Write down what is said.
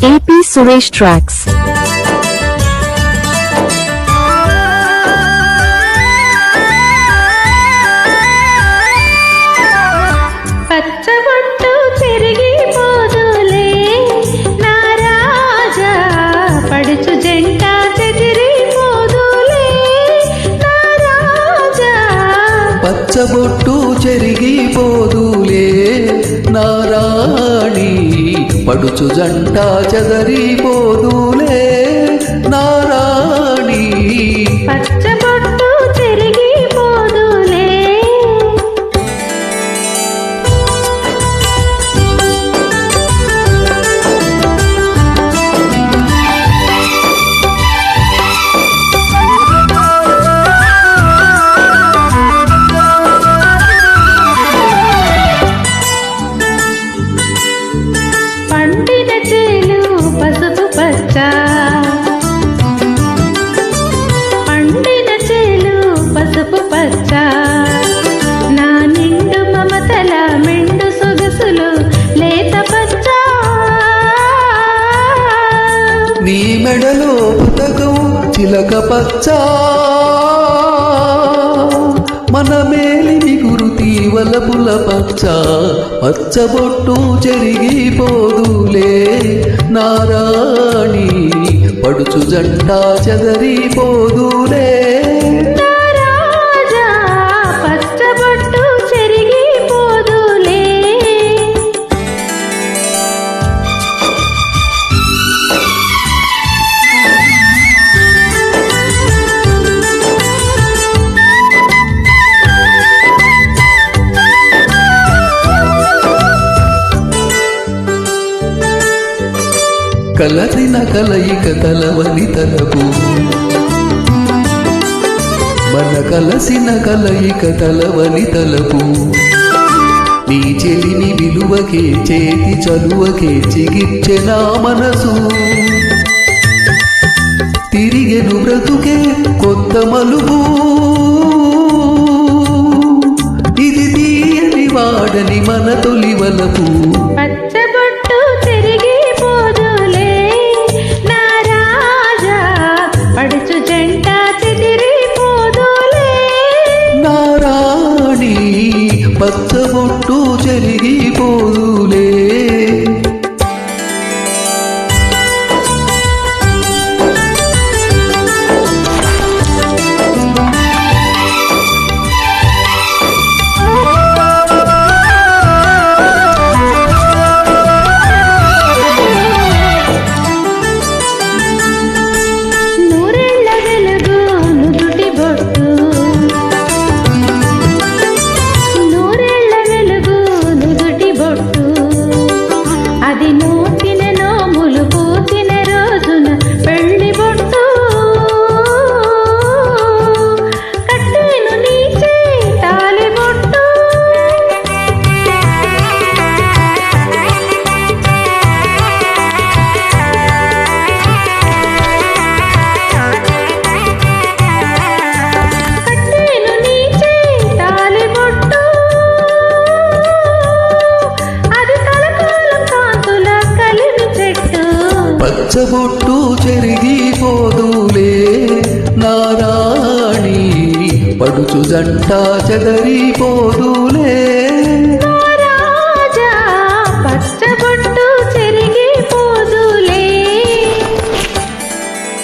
AP Suresh Tracks. పచ్చబొట్టు చెరిగిపోదులే నా రాజా, పడుచు జంట చెదిరిపోదులే నా రాజా. పచ్చబొట్టు చెరిగిపోదులే నా రాణి, పడుచు జంట చెదరిపోదులే నా రాణి. పచ్చబొట్టు చెరిగిపోదులే. పండిన చేలు పసుపు పచ్చ, పండిన చేలు పసుపు పచ్చ, నా నిండు మమతల మెండు సొగసులు లేత పచ్చ. నీ మెడలో పుతకం చిలక పచ్చ, మన మేలిని గురుతి వలపుల పచ్చ. పచ్చబొట్టు చెరిగిపోదులే నా రాణి, పడుచు జంట చెదరిపోదులే నా రాజా, పచ్చబొట్టు చెరిగిపోదులే. కలసిన కలయిక తలవని తలపు, మన కలసిన కలయిక తలవని తలపు. నీ చెలిని విలువకే చేతి చలువకే చిగిర్చె నా మనసు. తిరిగెను బ్రతుకే కొత్త మలుపు, ఇది తీయని వాడని మన తొలి వలపు. పచ్చబొట్టు చెరిగిపోదులే నా రాజా, పడుచు జంట చెదిరిపోదులే నా రాణి, పచ్చబొట్టు చెరిగిపోదులే. నూరెళ్ళ వెలుగు నుదుటి బొట్టు, నూరెళ్ళ వెలుగు నుదుటి బొట్టు, అది నూతిన నోములు పూచిన రోజున పెళ్లి బొట్టు. కట్టెను నీచే తాలి బొట్టు, కట్టెను నీచే తాలి బొట్టు, అది కలకాలం కాంతుల కలిమి చెట్టు. పచ్చబొట్టు చెరిగిపోదులే నా రాణి, పడుచు జంట చెదరిపోదులే.